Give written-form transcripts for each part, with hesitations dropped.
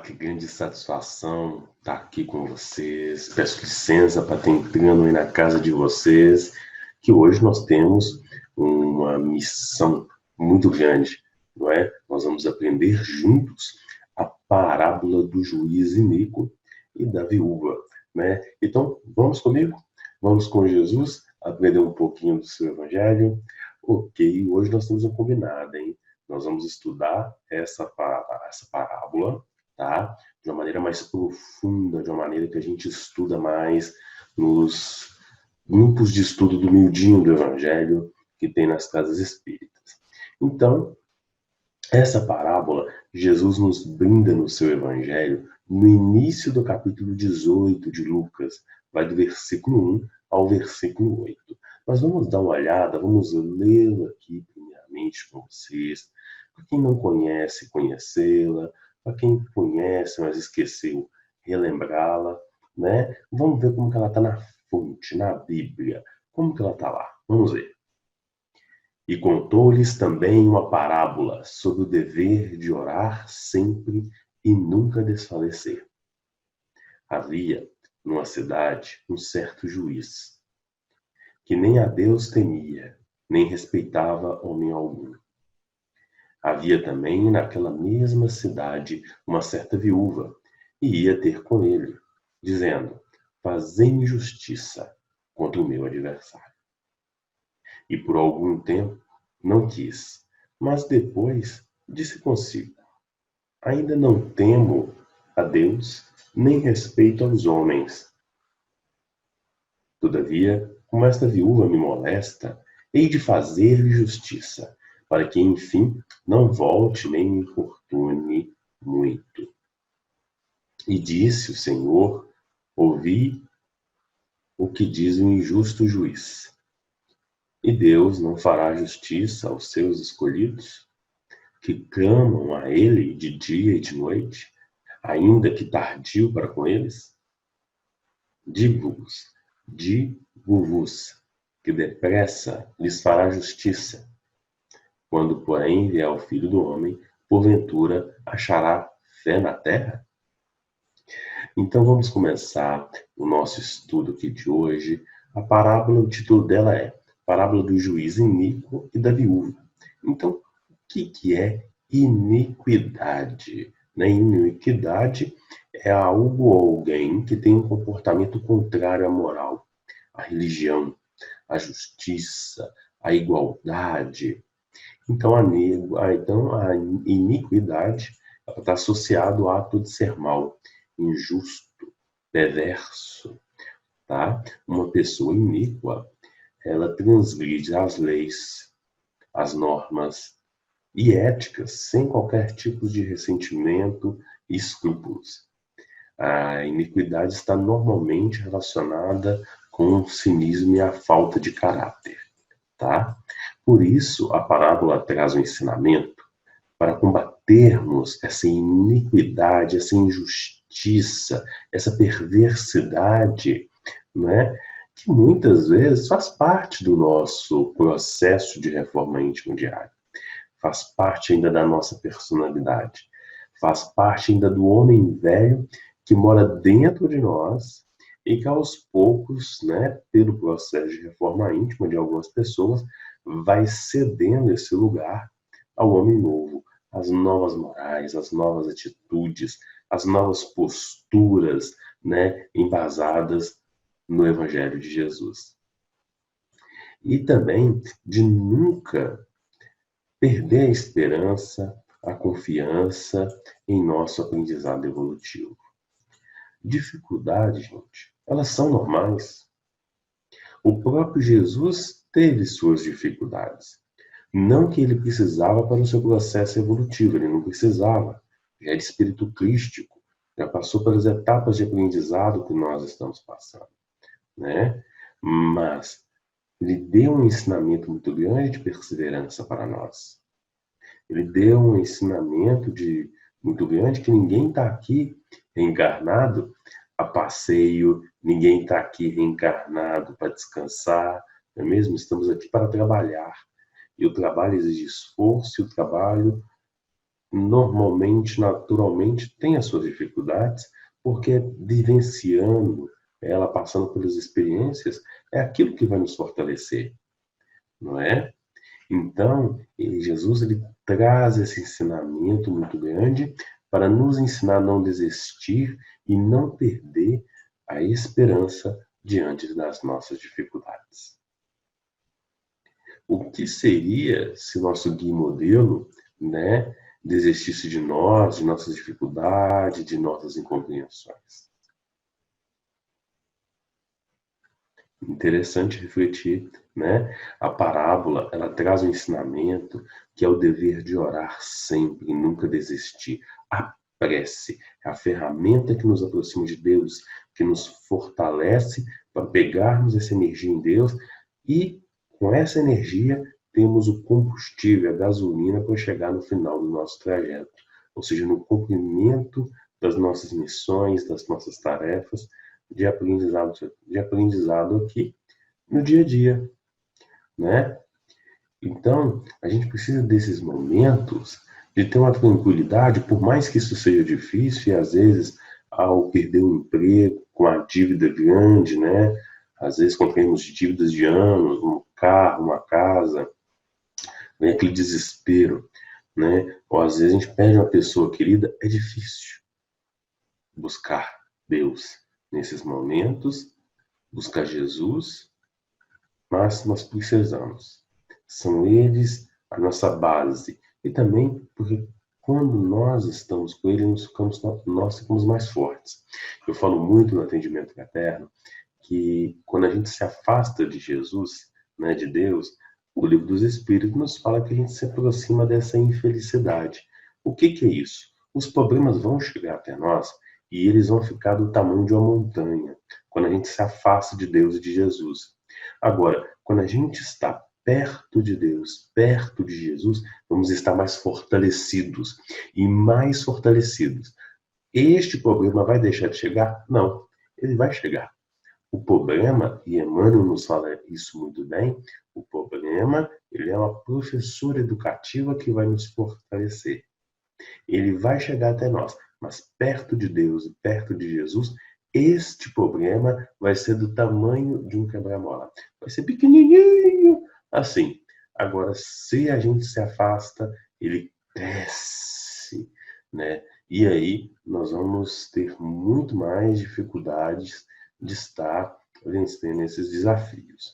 que grande satisfação estar aqui com vocês. Peço licença para estar entrando aí na casa de vocês, que hoje nós temos uma missão muito grande, não é? Nós vamos aprender juntos a parábola do juiz iníquo e da viúva, né? Então, vamos comigo? Vamos com Jesus, aprender um pouquinho do seu evangelho. Ok, hoje nós temos um combinado, hein? Nós vamos estudar essa parábola, tá? De uma maneira mais profunda, de uma maneira que a gente estuda mais nos grupos de estudo do miudinho do Evangelho que tem nas casas espíritas. Então, essa parábola, Jesus nos brinda no seu Evangelho no início do capítulo 18 de Lucas, vai do versículo 1 ao versículo 8. Nós vamos dar uma olhada, vamos lê-la aqui primeiramente com vocês. Para quem não conhece, conhecê-la. Para quem conhece, mas esqueceu, relembrá-la, né? Vamos ver como que ela está na fonte, na Bíblia. Como que ela está lá? Vamos ver. E contou-lhes também uma parábola sobre o dever de orar sempre e nunca desfalecer. Havia, numa cidade, um certo juiz, que nem a Deus temia, nem respeitava homem algum. Havia também naquela mesma cidade uma certa viúva, e ia ter com ele, dizendo: fazei-me justiça contra o meu adversário. E por algum tempo não quis, mas depois disse consigo: ainda não temo a Deus, nem respeito aos homens. Todavia, como esta viúva me molesta, hei de fazer-lhe justiça, para que, enfim, não volte nem me importune muito. E disse o Senhor: ouvi o que diz o injusto juiz. E Deus não fará justiça aos seus escolhidos, que clamam a Ele de dia e de noite, ainda que tardio para com eles? Digo-vos, que depressa lhes fará justiça. Quando, porém, vier o Filho do Homem, porventura achará fé na terra? Então vamos começar o nosso estudo aqui de hoje. A parábola, o título dela é Parábola do Juiz Iníquo e da Viúva. Então, o que é iniquidade? Iniquidade é algo ou alguém que tem um comportamento contrário à moral, à religião, à justiça, à igualdade. Então, a iniquidade está associada ao ato de ser mal, injusto, perverso. Tá? Uma pessoa iníqua, ela transgride as leis, as normas e éticas, sem qualquer tipo de ressentimento e escrúpulos. A iniquidade está normalmente relacionada com o cinismo e a falta de caráter. Tá? Por isso, a parábola traz um ensinamento para combatermos essa iniquidade, essa injustiça, essa perversidade, né, que muitas vezes faz parte do nosso processo de reforma íntima diária, faz parte ainda da nossa personalidade, faz parte ainda do homem velho que mora dentro de nós e que aos poucos, né, pelo processo de reforma íntima de algumas pessoas, vai cedendo esse lugar ao homem novo, às novas morais, às novas atitudes, às novas posturas, né, embasadas no Evangelho de Jesus. E também de nunca perder a esperança, a confiança em nosso aprendizado evolutivo. Dificuldades, gente, elas são normais. O próprio Jesus teve suas dificuldades. Não que ele precisava para o seu processo evolutivo, ele não precisava. Já era espírito crístico, já passou pelas etapas de aprendizado que nós estamos passando, né? Mas ele deu um ensinamento muito grande de perseverança para nós. Ele deu um ensinamento muito grande que ninguém está aqui reencarnado a passeio, ninguém está aqui reencarnado para descansar, não é mesmo? Estamos aqui para trabalhar. E o trabalho exige esforço, e o trabalho normalmente, naturalmente, tem as suas dificuldades, porque vivenciando ela, passando pelas experiências, é aquilo que vai nos fortalecer, não é? Então, Jesus ele traz esse ensinamento muito grande para nos ensinar a não desistir e não perder a esperança diante das nossas dificuldades. O que seria se nosso guia modelo, né, desistisse de nós, de nossas dificuldades, de nossas incompreensões? Interessante refletir, né? A parábola, ela traz um ensinamento que é o dever de orar sempre e nunca desistir. A prece é a ferramenta que nos aproxima de Deus, que nos fortalece para pegarmos essa energia em Deus e, com essa energia, temos o combustível, a gasolina para chegar no final do nosso trajeto, ou seja, no cumprimento das nossas missões, das nossas tarefas, de aprendizado aqui no dia a dia, né? Então, a gente precisa desses momentos de ter uma tranquilidade, por mais que isso seja difícil, e às vezes, ao perder o emprego, com a dívida grande, né? Às vezes, quando temos dívidas de anos, um carro, uma casa, vem aquele desespero, né? Ou às vezes a gente perde uma pessoa querida, é difícil buscar Deus nesses momentos, buscar Jesus, mas nós precisamos. São eles a nossa base. E também porque quando nós estamos com eles, nós ficamos mais fortes. Eu falo muito no atendimento fraterno que quando a gente se afasta de Jesus, né, de Deus, o livro dos Espíritos nos fala que a gente se aproxima dessa infelicidade. O que é isso? Os problemas vão chegar até nós e eles vão ficar do tamanho de uma montanha, quando a gente se afasta de Deus e de Jesus. Agora, quando a gente está perto de Deus, perto de Jesus, vamos estar mais fortalecidos e mais fortalecidos. Este problema vai deixar de chegar? Não, ele vai chegar. O problema, e Emmanuel nos fala isso muito bem, o problema, ele é uma professora educativa que vai nos fortalecer. Ele vai chegar até nós, mas perto de Deus e perto de Jesus, este problema vai ser do tamanho de um quebra-mola. Vai ser pequenininho, assim. Agora, se a gente se afasta, ele cresce, né? E aí nós vamos ter muito mais dificuldades de estar vencendo esses desafios,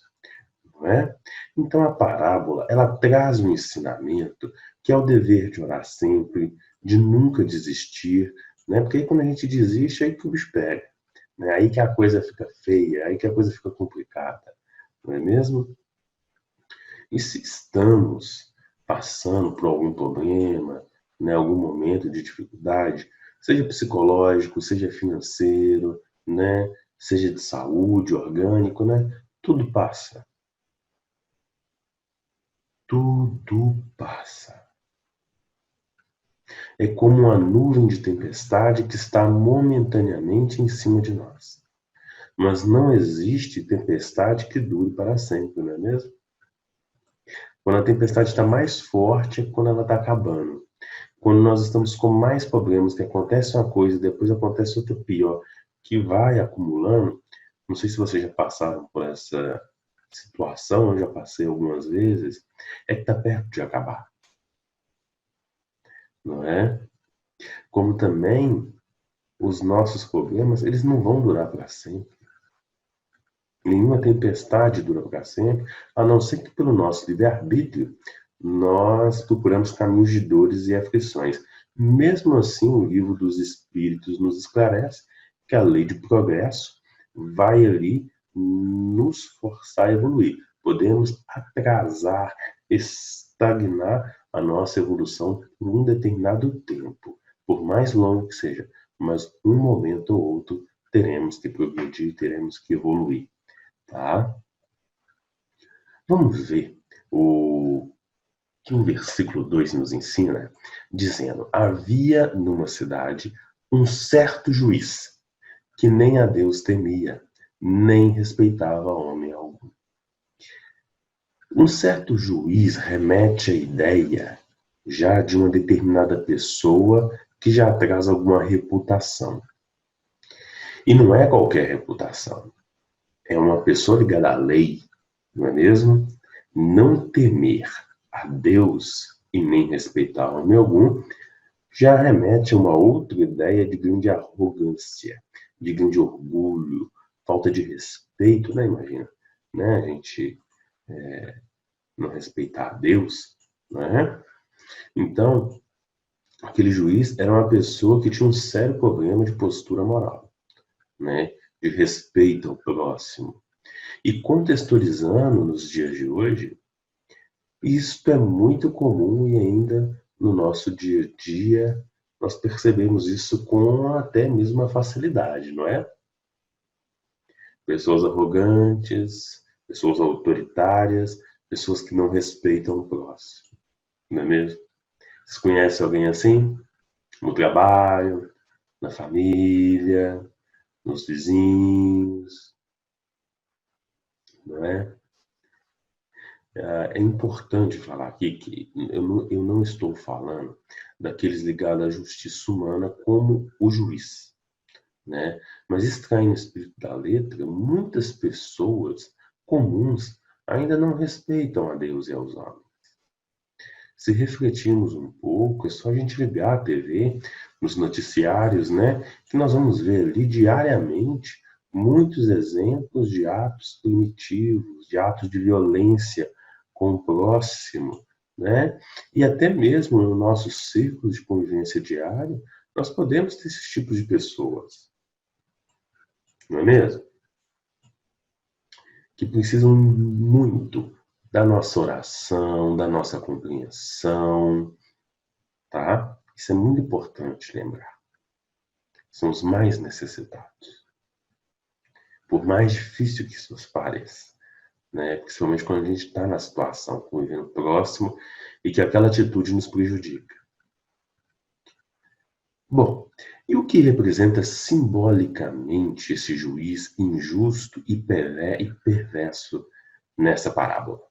não é? Então a parábola, ela traz um ensinamento que é o dever de orar sempre, de nunca desistir, né? Porque aí quando a gente desiste, aí que o bicho pega, né? Aí que a coisa fica feia, aí que a coisa fica complicada, não é mesmo? E se estamos passando por algum problema, né, algum momento de dificuldade, seja psicológico, seja financeiro, né, seja de saúde, orgânico, né, tudo passa. Tudo passa. É como uma nuvem de tempestade que está momentaneamente em cima de nós. Mas não existe tempestade que dure para sempre, não é mesmo? Quando a tempestade está mais forte é quando ela está acabando. Quando nós estamos com mais problemas, que acontece uma coisa, depois acontece outra pior, que vai acumulando. Não sei se vocês já passaram por essa situação, eu já passei algumas vezes, é que está perto de acabar, não é? Como também os nossos problemas, eles não vão durar para sempre. Nenhuma tempestade dura para sempre, a não ser que pelo nosso livre-arbítrio nós procuramos caminhos de dores e aflições. Mesmo assim, o livro dos Espíritos nos esclarece que a lei de progresso vai ali nos forçar a evoluir. Podemos atrasar, estagnar a nossa evolução por um determinado tempo, por mais longo que seja, mas um momento ou outro teremos que progredir, teremos que evoluir. Tá? Vamos ver o que o versículo 2 nos ensina, dizendo: havia numa cidade um certo juiz, que nem a Deus temia, nem respeitava homem algum. Um certo juiz remete à ideia já de uma determinada pessoa que já traz alguma reputação. E não é qualquer reputação. É uma pessoa ligada à lei, não é mesmo? Não temer a Deus e nem respeitar homem algum já remete a uma outra ideia de grande arrogância, de grande orgulho, falta de respeito, né? Imagina, né? A gente não respeitar a Deus, né? Então, aquele juiz era uma pessoa que tinha um sério problema de postura moral, né? De respeito ao próximo. E contextualizando nos dias de hoje, isso é muito comum e ainda no nosso dia a dia nós percebemos isso com até mesmo uma facilidade, não é? Pessoas arrogantes, pessoas autoritárias, pessoas que não respeitam o próximo, não é mesmo? Vocês conhecem alguém assim? No trabalho, na família, nos vizinhos, não é? É importante falar aqui que eu não estou falando daqueles ligados à justiça humana como o juiz, né? Mas extraindo o espírito da letra, muitas pessoas comuns ainda não respeitam a Deus e aos homens. Se refletirmos um pouco, é só a gente ligar a TV, nos noticiários, né? Que nós vamos ver ali diariamente muitos exemplos de atos primitivos, de atos de violência com o próximo, né? E até mesmo no nosso círculo de convivência diário, nós podemos ter esses tipos de pessoas, não é mesmo? Que precisam muito da nossa oração, da nossa compreensão, tá? Isso é muito importante lembrar. São os mais necessitados. Por mais difícil que isso nos pareça, né? Principalmente quando a gente está na situação, convivendo próximo e que aquela atitude nos prejudica. Bom, e o que representa simbolicamente esse juiz injusto e perverso nessa parábola?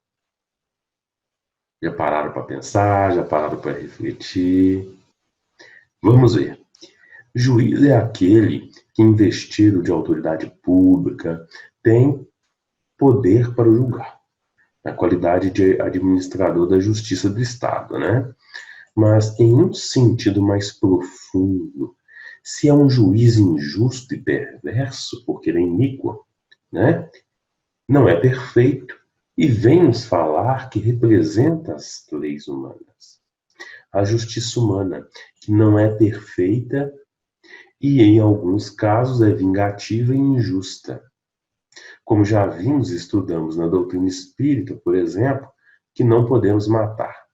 Já pararam para pensar? Já pararam para refletir? Vamos ver. Juiz é aquele que, investido de autoridade pública, tem poder para julgar, na qualidade de administrador da justiça do Estado, né? Mas em um sentido mais profundo, se é um juiz injusto e perverso, porque ele é iníquo, né? Não é perfeito e vem nos falar que representa as leis humanas. A justiça humana, que não é perfeita e, em alguns casos, é vingativa e injusta. Como já vimos e estudamos na doutrina espírita, por exemplo, que não podemos matar.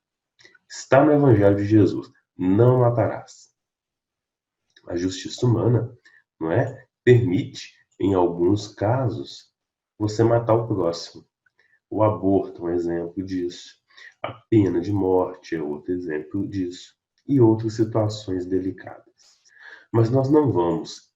Está no Evangelho de Jesus, não matarás. A justiça humana, não é? Permite, em alguns casos, você matar o próximo. O aborto é um exemplo disso. A pena de morte é outro exemplo disso. E outras situações delicadas. Mas nós não vamos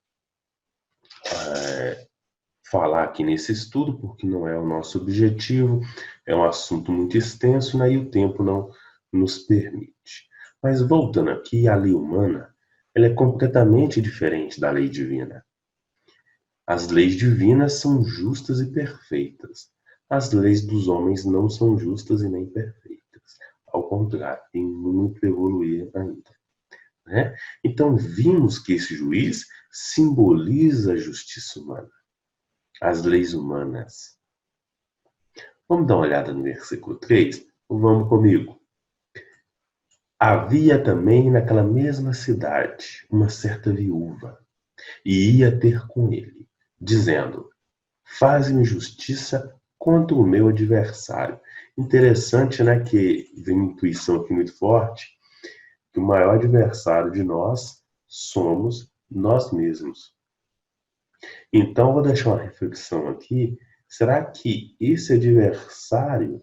falar aqui nesse estudo, porque não é o nosso objetivo. É um assunto muito extenso, né? E o tempo não nos permite. Mas voltando aqui, a lei humana, ela é completamente diferente da lei divina. As leis divinas são justas e perfeitas. As leis dos homens não são justas e nem perfeitas. Ao contrário, tem muito a evoluir ainda, né? Então, vimos que esse juiz simboliza a justiça humana, as leis humanas. Vamos dar uma olhada no versículo 3? Vamos comigo. Havia também naquela mesma cidade uma certa viúva, e ia ter com ele, dizendo: faz-me justiça contra o meu adversário. Interessante, né, que vem uma intuição aqui muito forte, que o maior adversário de nós somos nós mesmos. Então, vou deixar uma reflexão aqui. Será que esse adversário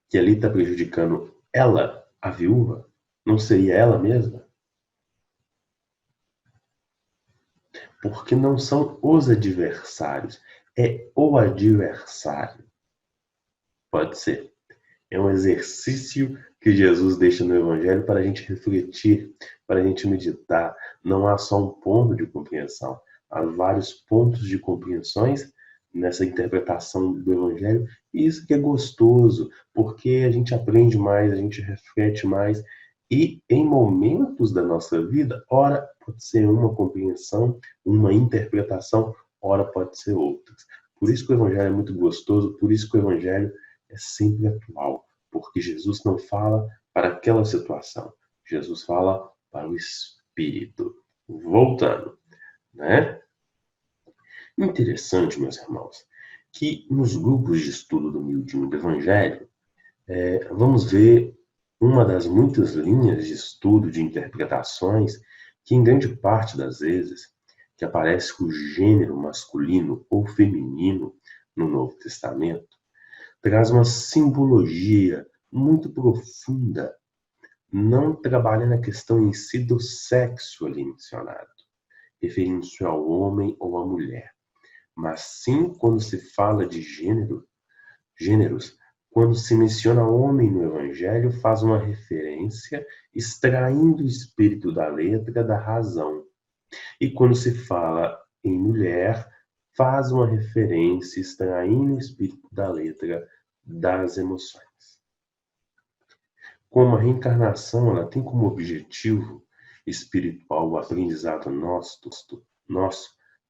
que ali está prejudicando ela, a viúva, não seria ela mesma? Porque não são os adversários, é o adversário. Pode ser. É um exercício que Jesus deixa no Evangelho para a gente refletir, para a gente meditar. Não há só um ponto de compreensão, há vários pontos de compreensões nessa interpretação do Evangelho, e isso que é gostoso, porque a gente aprende mais, a gente reflete mais, e em momentos da nossa vida, ora pode ser uma compreensão, uma interpretação, ora pode ser outras. Por isso que o Evangelho é muito gostoso, por isso que o Evangelho é sempre atual, porque Jesus não fala para aquela situação, Jesus fala para o Espírito. Voltando, né? Interessante, meus irmãos, que nos grupos de estudo do Miudinho do Evangelho, vamos ver uma das muitas linhas de estudo de interpretações que, em grande parte das vezes, que aparece o gênero masculino ou feminino no Novo Testamento, traz uma simbologia muito profunda, não trabalha na questão em si do sexo ali mencionado, referindo-se ao homem ou à mulher, mas sim quando se fala de gêneros, quando se menciona homem no Evangelho, faz uma referência extraindo o espírito da letra da razão. E quando se fala em mulher, faz uma referência extraindo o espírito da letra das emoções. Como a reencarnação ela tem como objetivo espiritual o aprendizado nosso,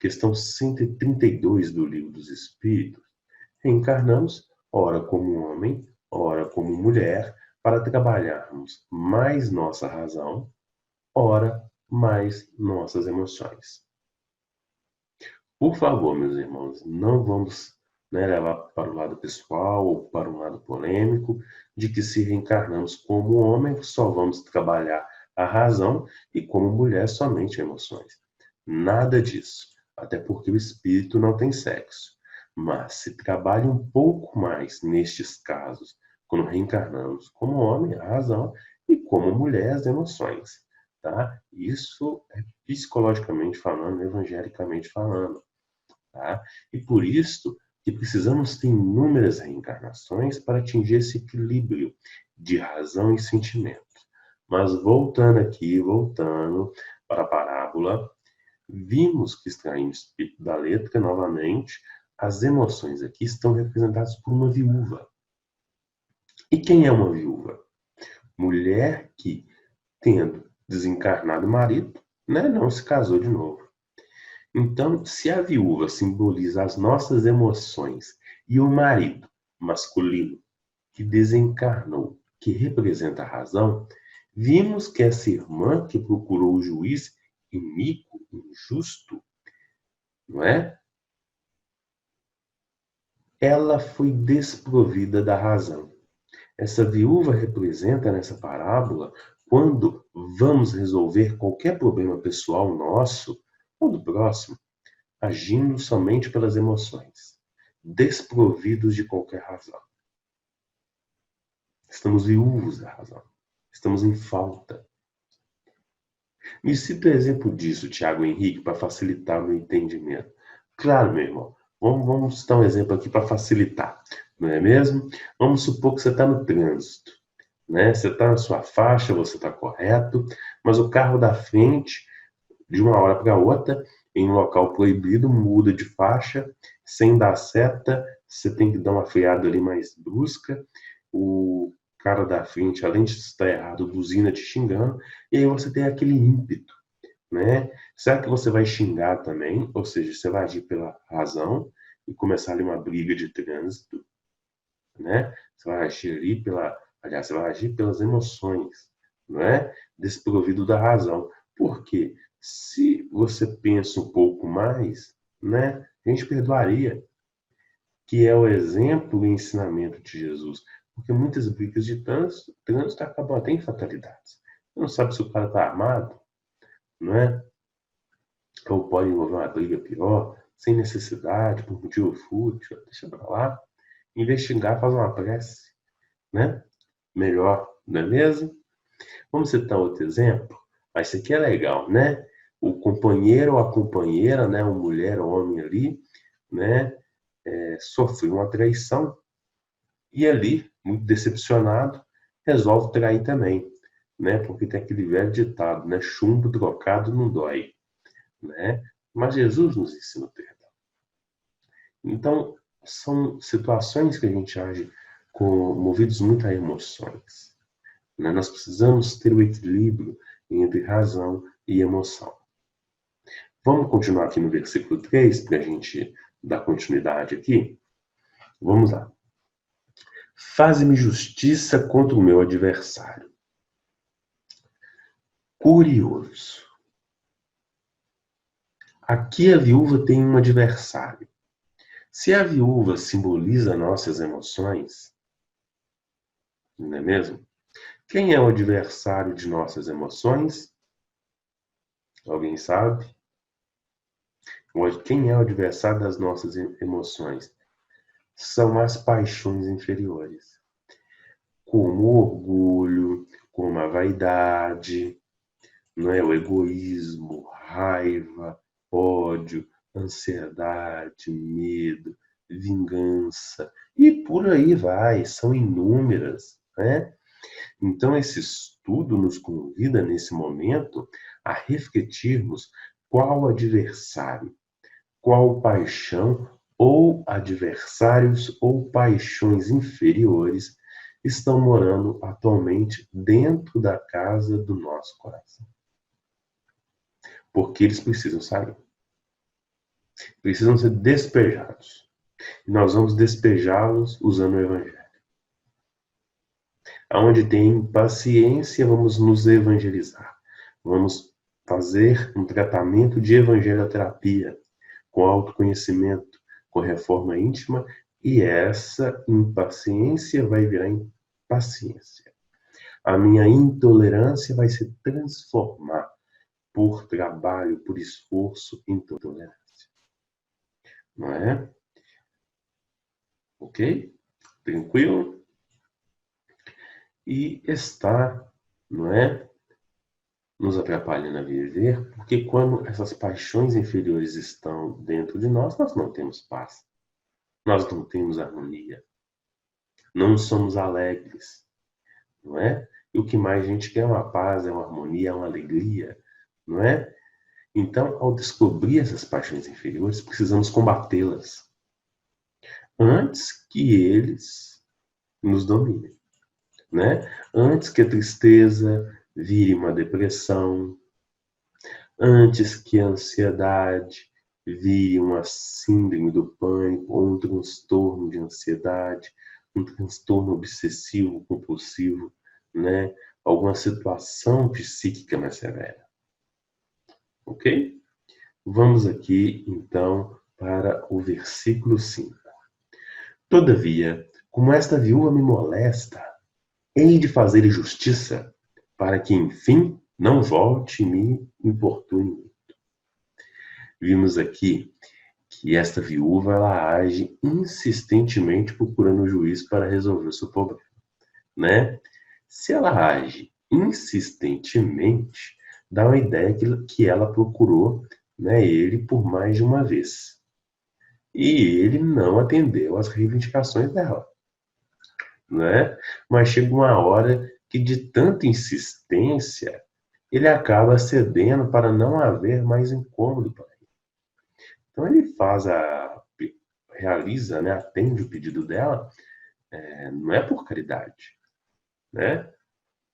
questão 132 do Livro dos Espíritos, reencarnamos, ora como homem, ora como mulher, para trabalharmos mais nossa razão, ora mais nossas emoções. Por favor, meus irmãos, não vamos levar para o lado pessoal ou para um lado polêmico de que se reencarnamos como homem só vamos trabalhar a razão e como mulher somente emoções. Nada disso, até porque o espírito não tem sexo. Mas se trabalha um pouco mais nestes casos, quando reencarnamos como homem a razão e como mulher as emoções. Tá? Isso é psicologicamente falando, evangelicamente falando. Tá? E por isso que precisamos ter inúmeras reencarnações para atingir esse equilíbrio de razão e sentimento. Mas voltando para a parábola, vimos que extraindo o espírito da letra, novamente, as emoções aqui estão representadas por uma viúva. E quem é uma viúva? Mulher que, tendo desencarnado o marido, não se casou de novo. Então, se a viúva simboliza as nossas emoções e o marido masculino que desencarnou, que representa a razão, vimos que essa irmã que procurou o juiz iníquo, injusto, não é? Ela foi desprovida da razão. Essa viúva representa nessa parábola quando vamos resolver qualquer problema pessoal nosso ou do próximo, agindo somente pelas emoções, desprovidos de qualquer razão. Estamos viúvos da razão. Estamos em falta. Me cita o exemplo disso, Tiago Henrique, para facilitar o meu entendimento. Claro, meu irmão. Vamos citar um exemplo aqui para facilitar, não é mesmo? Vamos supor que você está no trânsito, né? Você está na sua faixa, você está correto, mas o carro da frente, de uma hora para outra, em um local proibido, muda de faixa, sem dar seta, você tem que dar uma freada ali mais brusca, o cara da frente, além de estar errado, buzina te xingando, e aí você tem aquele ímpeto, né? Será que você vai xingar também? Ou seja, você vai agir pela razão e começar ali uma briga de trânsito, né? Você vai agir ali você vai agir pelas emoções, não é? Desprovido da razão. Por quê? Se você pensa um pouco mais, né? A gente perdoaria, que é o exemplo e ensinamento de Jesus. Porque muitas brigas de trânsito acabam até em fatalidades. Você não sabe se o cara está armado, não é? Ou pode envolver uma briga pior, sem necessidade, por motivo fútil, deixa pra lá. Investigar, faz uma prece, né? Melhor, não é mesmo? Vamos citar outro exemplo? Mas esse aqui é legal, né? O companheiro ou a companheira, né? Uma mulher ou homem ali, né? Sofreu uma traição e ali, muito decepcionado, resolve trair também, né? Porque tem aquele velho ditado, né? Chumbo trocado não dói, né? Mas Jesus nos ensina o perdão. Então, são situações que a gente age movidos muito a emoções, né? Nós precisamos ter o equilíbrio entre razão e emoção. Vamos continuar aqui no versículo 3 para a gente dar continuidade aqui? Vamos lá. Faze-me justiça contra o meu adversário. Curioso. Aqui a viúva tem um adversário. Se a viúva simboliza nossas emoções, não é mesmo? Quem é o adversário de nossas emoções? Alguém sabe? Quem é o adversário das nossas emoções? São as paixões inferiores, como o orgulho, como a vaidade, não é? O egoísmo, raiva, ódio, ansiedade, medo, vingança, e por aí vai, são inúmeras, né? Então, esse estudo nos convida, nesse momento, a refletirmos qual adversário, qual paixão ou adversários ou paixões inferiores estão morando atualmente dentro da casa do nosso coração. Porque eles precisam sair. Precisam ser despejados. E nós vamos despejá-los usando o Evangelho. Onde tem paciência, vamos nos evangelizar. Vamos fazer um tratamento de evangelioterapia, com autoconhecimento, com reforma íntima, e essa impaciência vai virar paciência. A minha intolerância vai se transformar por trabalho, por esforço, em tolerância. Não é? Ok? Tranquilo? E está, não é? Nos atrapalhando a viver, porque quando essas paixões inferiores estão dentro de nós, nós não temos paz. Nós não temos harmonia. Não somos alegres. Não é? E o que mais a gente quer é uma paz, é uma harmonia, é uma alegria, não é? Então, ao descobrir essas paixões inferiores, precisamos combatê-las antes que eles nos dominem, né? Antes que a tristeza vire uma depressão, antes que a ansiedade vire uma síndrome do pânico ou um transtorno de ansiedade, um transtorno obsessivo compulsivo, né? Alguma situação psíquica mais severa. Ok? Vamos aqui, então, para o versículo 5. Todavia, como esta viúva me molesta, hei de fazer-lhe justiça, para que, enfim, não volte e me importune muito. Vimos aqui que esta viúva ela age insistentemente procurando o juiz para resolver o seu problema, né? Se ela age insistentemente, dá uma ideia que ela procurou, né, ele por mais de uma vez. E ele não atendeu às reivindicações dela, né? Mas chega uma hora que de tanta insistência, ele acaba cedendo para não haver mais incômodo para ele. Então ele realiza, né, atende o pedido dela, não é por caridade, né?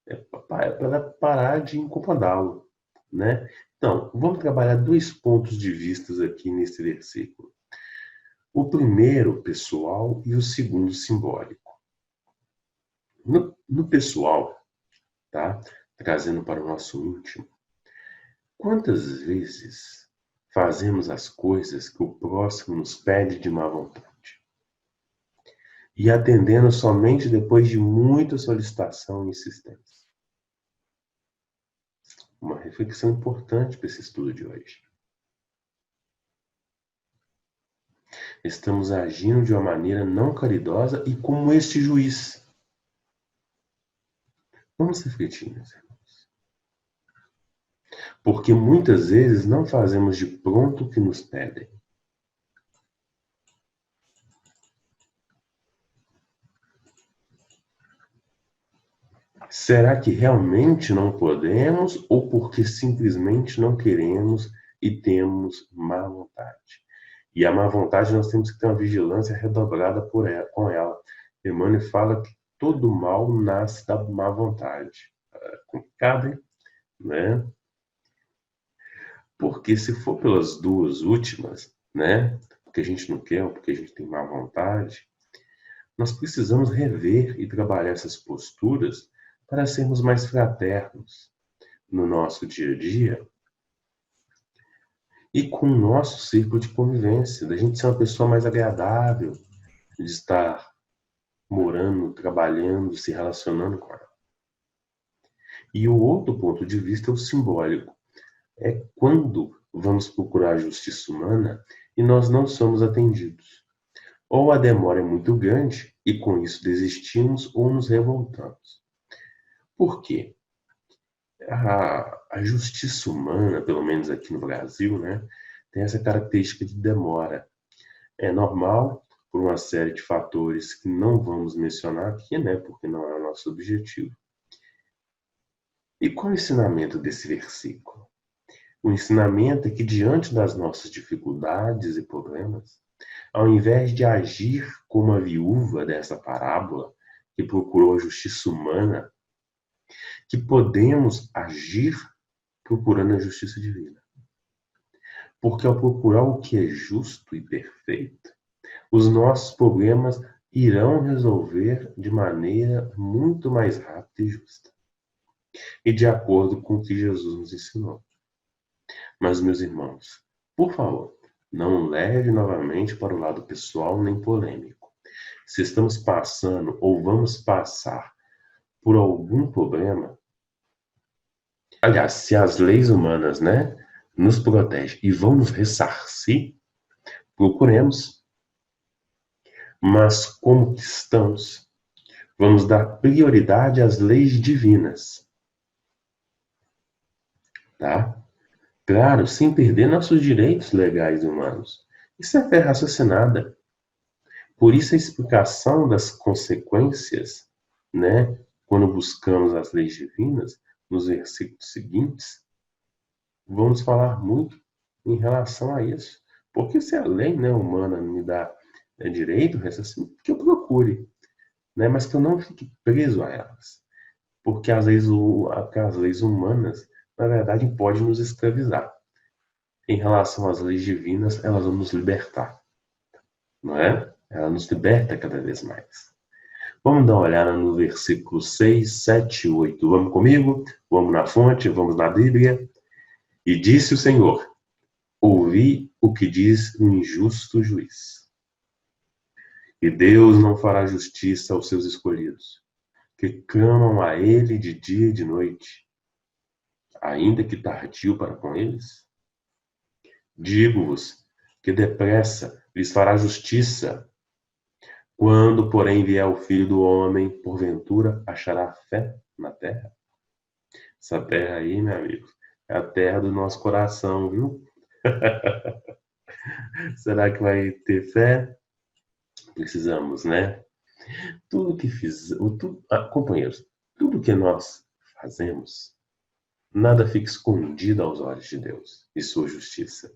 É para parar de incomodá-lo, né? Então, vamos trabalhar dois pontos de vista aqui nesse versículo. O primeiro, pessoal, e o segundo, simbólico. No pessoal, tá? Trazendo para o nosso íntimo, quantas vezes fazemos as coisas que o próximo nos pede de má vontade? E atendendo somente depois de muita solicitação e insistência. Uma reflexão importante para esse estudo de hoje. Estamos agindo de uma maneira não caridosa e como este juiz. Vamos refletir, meus irmãos. Porque muitas vezes não fazemos de pronto o que nos pedem. Será que realmente não podemos ou porque simplesmente não queremos e temos má vontade? E a má vontade nós temos que ter uma vigilância redobrada com ela. Emmanuel fala que todo mal nasce da má vontade. Complicado, hein? Né? Porque se for pelas duas últimas, né? Porque a gente não quer ou porque a gente tem má vontade, nós precisamos rever e trabalhar essas posturas para sermos mais fraternos no nosso dia a dia e com o nosso círculo de convivência, da gente ser uma pessoa mais agradável, de estar morando, trabalhando, se relacionando com ela. E o outro ponto de vista é o simbólico. É quando vamos procurar a justiça humana e nós não somos atendidos. Ou a demora é muito grande e com isso desistimos ou nos revoltamos. Por quê? A justiça humana, pelo menos aqui no Brasil, né, tem essa característica de demora. É normal, por uma série de fatores que não vamos mencionar aqui, né, porque não é o nosso objetivo. E qual é o ensinamento desse versículo? O ensinamento é que, diante das nossas dificuldades e problemas, ao invés de agir como a viúva dessa parábola, que procurou a justiça humana, que podemos agir procurando a justiça divina. Porque ao procurar o que é justo e perfeito, os nossos problemas irão resolver de maneira muito mais rápida e justa. E de acordo com o que Jesus nos ensinou. Mas, meus irmãos, por favor, não leve novamente para o lado pessoal nem polêmico. Se estamos passando ou vamos passar por algum problema, aliás, se as leis humanas, né, nos protegem e vão nos ressarcir, procuremos. Mas como cristãos, vamos dar prioridade às leis divinas. Tá? Claro, sem perder nossos direitos legais e humanos. Isso é fé raciocinada. Por isso a explicação das consequências, né, quando buscamos as leis divinas, nos versículos seguintes, vamos falar muito em relação a isso. Porque se a lei, né, humana me dá direito, que eu procure, né, mas que eu não fique preso a elas. Porque as leis humanas, na verdade, podem nos escravizar. Em relação às leis divinas, elas vão nos libertar. Não é? Ela nos liberta cada vez mais. Vamos dar uma olhada no versículo 6, 7 e 8. Vamos comigo? Vamos na fonte, vamos na Bíblia. E disse o Senhor: ouvi o que diz o injusto juiz. E Deus não fará justiça aos seus escolhidos, que clamam a ele de dia e de noite, ainda que tardio para com eles? Digo-vos que depressa lhes fará justiça. Quando, porém, vier o Filho do Homem, porventura achará fé na terra? Essa terra aí, meu amigo, é a terra do nosso coração, viu? Será que vai ter fé? Precisamos, né? Companheiros, tudo que nós fazemos, nada fica escondido aos olhos de Deus e sua justiça.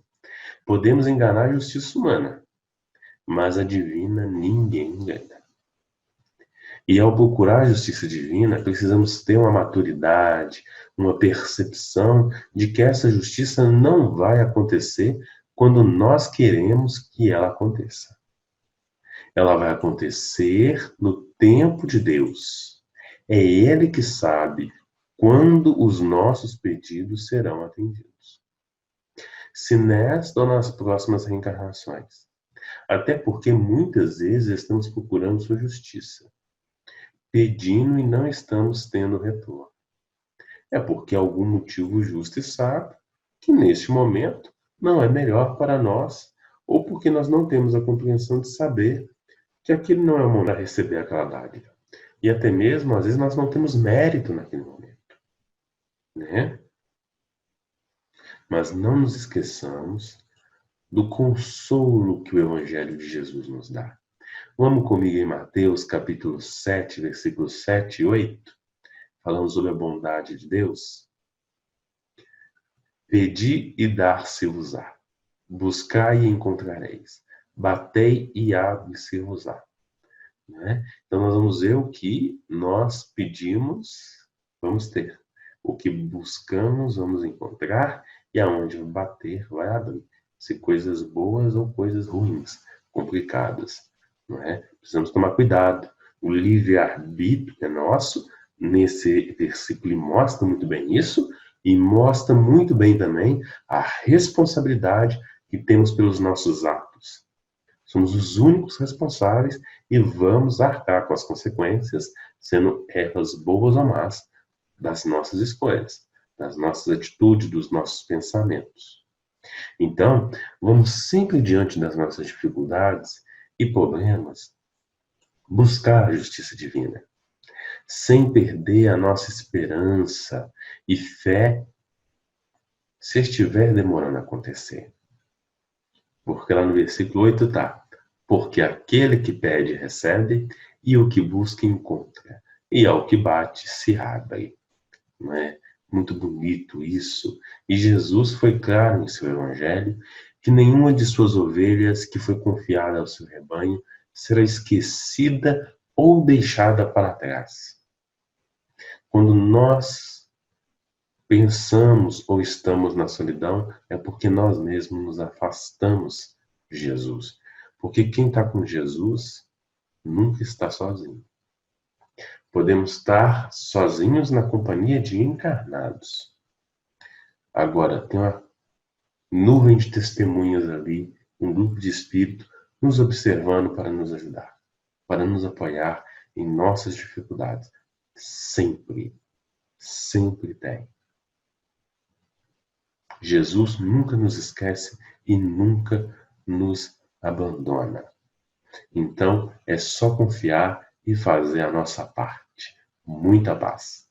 Podemos enganar a justiça humana, mas a divina ninguém engana. E ao procurar a justiça divina, precisamos ter uma maturidade, uma percepção de que essa justiça não vai acontecer quando nós queremos que ela aconteça. Ela vai acontecer no tempo de Deus. É Ele que sabe quando os nossos pedidos serão atendidos. Se nesta ou nas próximas reencarnações. Até porque muitas vezes estamos procurando sua justiça, pedindo e não estamos tendo retorno. É porque algum motivo justo e sábio que neste momento não é melhor para nós, ou porque nós não temos a compreensão de saber que aquilo não é o momento de receber aquela dádiva. E até mesmo, às vezes, nós não temos mérito naquele momento. Né? Mas não nos esqueçamos do consolo que o Evangelho de Jesus nos dá. Vamos comigo em Mateus capítulo 7, versículos 7 e 8. falando sobre a bondade de Deus. Pedi e dar-se-vos-á. Buscai e encontrareis. Batei e abre-se-vos-á. Né? Então, nós vamos ver o que nós pedimos, vamos ter. O que buscamos, vamos encontrar. E aonde bater, vai abrir. Se coisas boas ou coisas ruins, complicadas. Não é? Precisamos tomar cuidado. O livre-arbítrio é nosso. Nesse versículo mostra muito bem isso. E mostra muito bem também a responsabilidade que temos pelos nossos atos. Somos os únicos responsáveis e vamos arcar com as consequências, sendo erros boas ou más, das nossas escolhas, das nossas atitudes, dos nossos pensamentos. Então, vamos sempre diante das nossas dificuldades e problemas, buscar a justiça divina, sem perder a nossa esperança e fé, se estiver demorando a acontecer. Porque lá no versículo 8 está: porque aquele que pede recebe, e o que busca encontra, e ao que bate se abre. Não é muito bonito isso? E Jesus foi claro em seu evangelho que nenhuma de suas ovelhas que foi confiada ao seu rebanho será esquecida ou deixada para trás. Quando nós pensamos ou estamos na solidão, é porque nós mesmos nos afastamos de Jesus. Porque quem está com Jesus nunca está sozinho. Podemos estar sozinhos na companhia de encarnados. Agora, tem uma nuvem de testemunhas ali, um grupo de espírito nos observando para nos ajudar, para nos apoiar em nossas dificuldades. Sempre, sempre tem. Jesus nunca nos esquece e nunca nos abandona. Então, é só confiar e fazer a nossa parte. Muita paz.